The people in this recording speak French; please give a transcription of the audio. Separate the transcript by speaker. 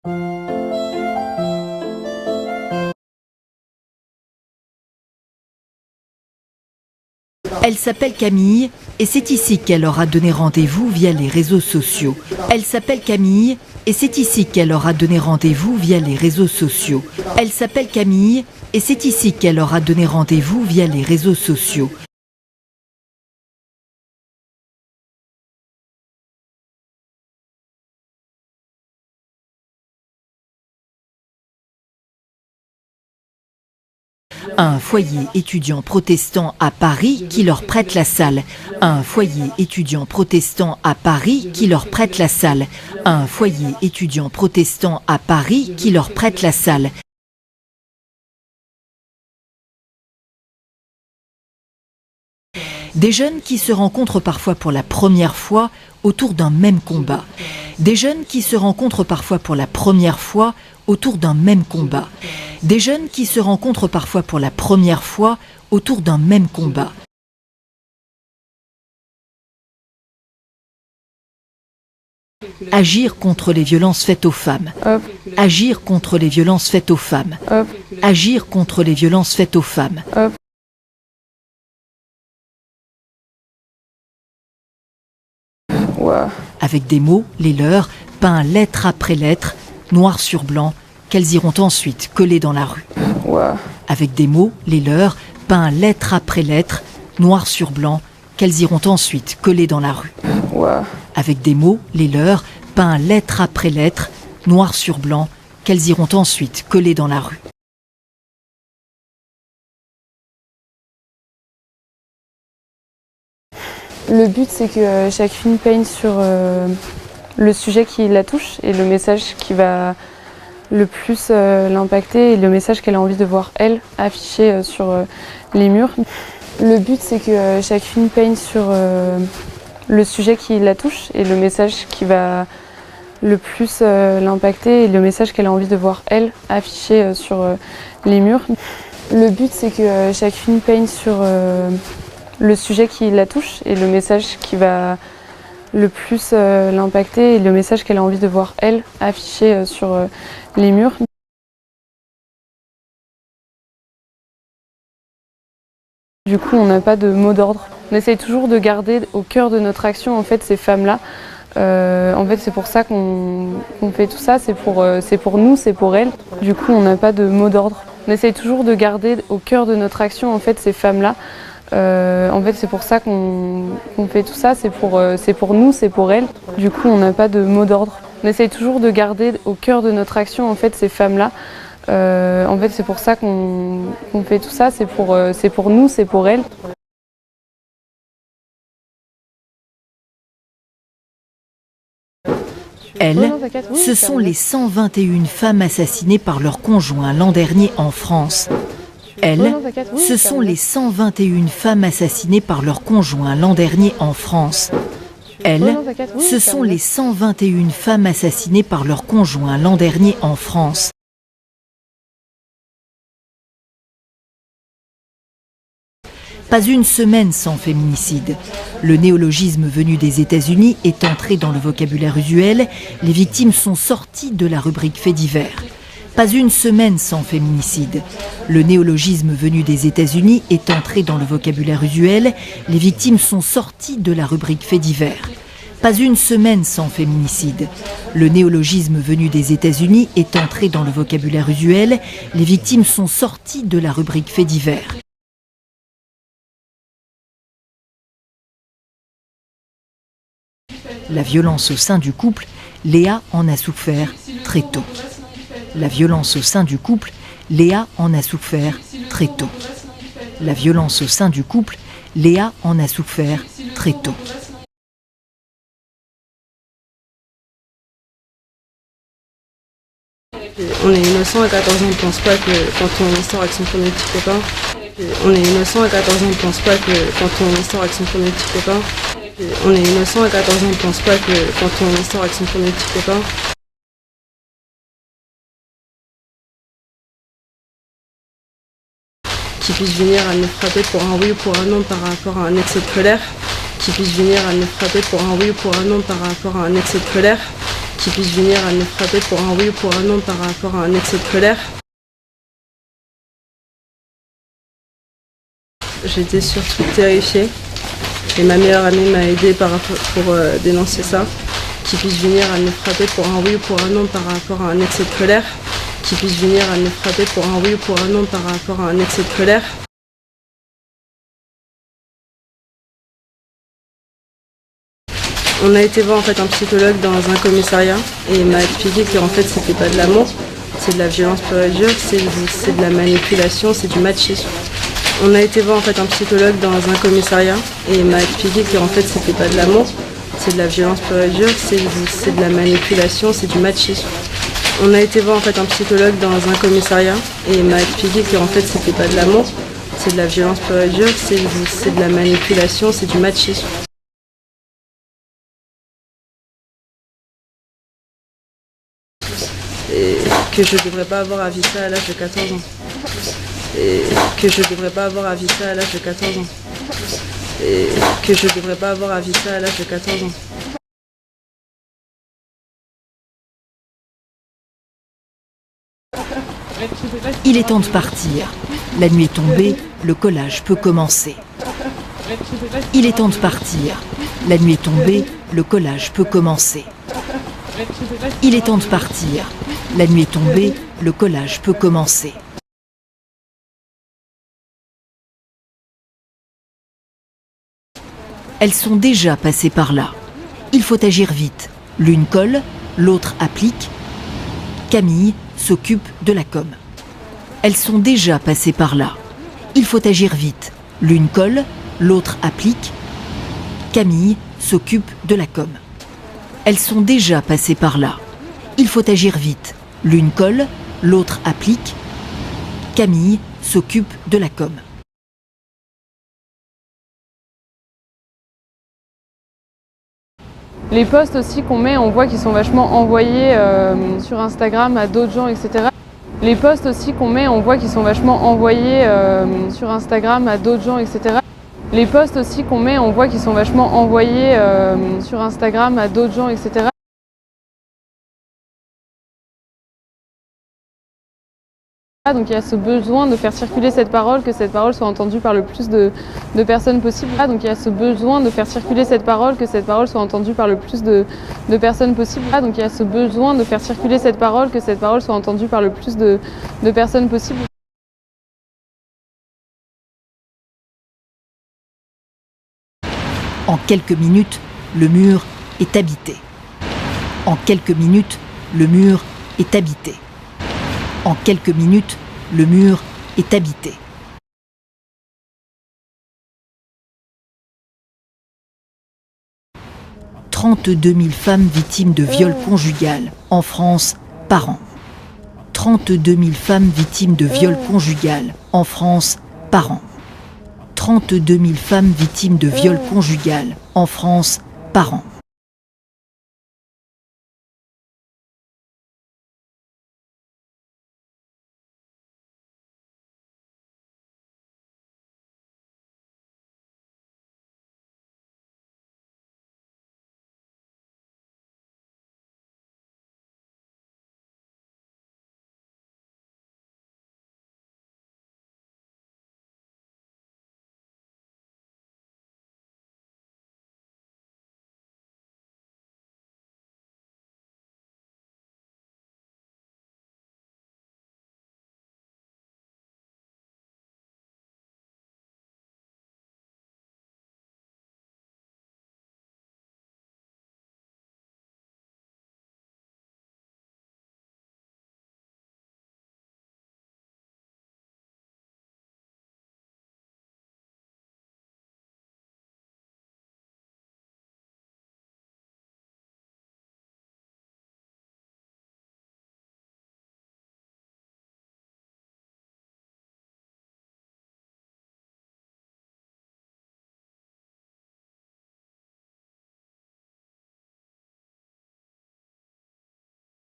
Speaker 1: Elle s'appelle Camille et c'est ici qu'elle aura donné rendez-vous via les réseaux sociaux. Elle s'appelle Camille et c'est ici qu'elle aura donné rendez-vous via les réseaux sociaux. Elle s'appelle Camille et c'est ici qu'elle aura donné rendez-vous via les réseaux sociaux. Un foyer étudiant protestant à Paris qui leur prête la salle. Un foyer étudiant protestant à Paris qui leur prête la salle. Un foyer étudiant protestant à Paris qui leur prête la salle. Des jeunes qui se rencontrent parfois pour la première fois autour d'un même combat. Des jeunes qui se rencontrent parfois pour la première fois autour d'un même combat. Des jeunes qui se rencontrent parfois pour la première fois autour d'un même combat. Agir contre les violences faites aux femmes. Agir contre les violences faites aux femmes. Agir contre les violences faites aux femmes. Avec des mots, les leurs, peints lettre après lettre, noir sur blanc, qu'elles iront ensuite coller dans la rue. Avec des mots, les leurs, peints lettre après lettre, noir sur blanc, qu'elles iront ensuite coller dans la rue. Avec des mots, les leurs, peints lettre après lettre, noir sur blanc, qu'elles iront ensuite coller dans la rue.
Speaker 2: Le but, c'est que chacune peigne sur le sujet qui la touche et le message qui va le plus l'impacter et le message qu'elle a envie de voir, elle, affiché sur les murs. Le but, c'est que chacune peigne sur le sujet qui la touche et le message qui va le plus l'impacter et le message qu'elle a envie de voir, elle, affiché sur les murs. Le but, c'est que chacune peigne sur le sujet qui la touche et le message qui va le plus l'impacter et le message qu'elle a envie de voir, elle, affiché sur les murs. Du coup, on n'a pas de mot d'ordre. On essaye toujours de garder au cœur de notre action en fait, ces femmes-là. En fait, c'est pour ça qu'on fait tout ça, c'est pour nous, c'est pour elles. Du coup, on n'a pas de mot d'ordre. On essaye toujours de garder au cœur de notre action en fait, ces femmes-là. En fait, c'est pour ça qu'on fait tout ça, c'est pour nous, c'est pour elles. Du coup, on n'a pas de mot d'ordre. On essaye toujours de garder au cœur de notre action en fait, ces femmes-là. En fait, c'est pour ça qu'on fait tout ça, c'est pour nous, c'est pour elles.
Speaker 1: Elles, ce sont les 121 femmes assassinées par leur conjoint l'an dernier en France. Elles, ce sont les 121 femmes assassinées par leur conjoint l'an dernier en France. Elles, ce sont les 121 femmes assassinées par leur conjoint l'an dernier en France. Pas une semaine sans féminicide. Le néologisme venu des États-Unis est entré dans le vocabulaire usuel. Les victimes sont sorties de la rubrique faits divers. Pas une semaine sans féminicide. Le néologisme venu des États-Unis est entré dans le vocabulaire usuel. Les victimes sont sorties de la rubrique faits divers. Pas une semaine sans féminicide. Le néologisme venu des États-Unis est entré dans le vocabulaire usuel. Les victimes sont sorties de la rubrique faits divers. La violence au sein du couple, Léa en a souffert très tôt. La violence au sein du couple, Léa en a souffert très tôt. La violence au sein du couple, Léa en a souffert très tôt.
Speaker 3: On est innocent à 14 ans, on ne pense pas que quand on sort avec son premier petit copain. On est innocent à 14 ans, on ne pense pas que quand on sort avec son premier petit copain. On est innocent à 14 ans, on ne pense pas que quand on sort avec son premier petit copain. Qui puisse venir à nous frapper pour un oui ou pour un non par rapport à un excès de colère. Qui puisse venir à nous frapper pour un oui ou pour un non par rapport à un excès de colère. qui puisse venir à nous frapper pour un oui ou pour un non par rapport à un excès de colère. J'étais surtout terrifiée et ma meilleure amie m'a aidée pour dénoncer ça, qui puisse venir à nous frapper pour un oui ou pour un non par rapport à un excès de colère, qui puisse venir à nous frapper pour un oui ou pour un non par rapport à un excès de colère. On a été voir en fait un psychologue dans un commissariat et il m'a expliqué que en fait c'était pas de l'amour, c'est de la violence pure et dure, c'est de la manipulation, c'est du machisme. On a été voir en fait un psychologue dans un commissariat et il m'a expliqué que en fait c'était pas de l'amour, c'est de la violence pure et dure, c'est de la manipulation, c'est du machisme. On a été voir en fait un psychologue dans un commissariat et il m'a expliqué que en fait c'était pas de l'amour, c'est de la violence pure et dure, c'est de la manipulation, c'est du machisme. Et que je devrais pas avoir à vivre ça à l'âge de 14 ans. Et que je devrais pas avoir à vivre ça à l'âge de 14 ans. Et que je devrais pas avoir à vivre ça à l'âge de 14 ans.
Speaker 1: Il est temps de partir. La nuit est tombée, le collage peut commencer. Il est temps de partir. La nuit est tombée, le collage peut commencer. Il est temps de partir. La nuit est tombée, le collage peut commencer. Elles sont déjà passées par là. Il faut agir vite. L'une colle, l'autre applique. Camille s'occupe de la com. Elles sont déjà passées par là. Il faut agir vite. L'une colle, l'autre applique. Camille s'occupe de la com. Elles sont déjà passées par là. Il faut agir vite. L'une colle, l'autre applique. Camille s'occupe de la com.
Speaker 2: Les posts aussi qu'on met, on voit qu'ils sont vachement envoyés sur Instagram à d'autres gens, etc. Les posts aussi qu'on met, on voit qu'ils sont vachement envoyés sur Instagram à d'autres gens, etc. Les posts aussi qu'on met, on voit qu'ils sont vachement envoyés sur Instagram à d'autres gens, etc. Donc il y a ce besoin de faire circuler cette parole, que cette parole soit entendue par le plus de personnes possible. Donc il y a ce besoin de faire circuler cette parole, que cette parole soit entendue par le plus de personnes possible. Donc il y a ce besoin de faire circuler cette parole, que cette parole soit entendue par le plus de personnes possible.
Speaker 1: En quelques minutes, le mur est habité. En quelques minutes, le mur est habité. En quelques minutes, le mur est habité. 32 000 femmes victimes de viol conjugal en France par an. 32 000 femmes victimes de viol conjugal en France par an. 32 000 femmes victimes de viol conjugal en France par an.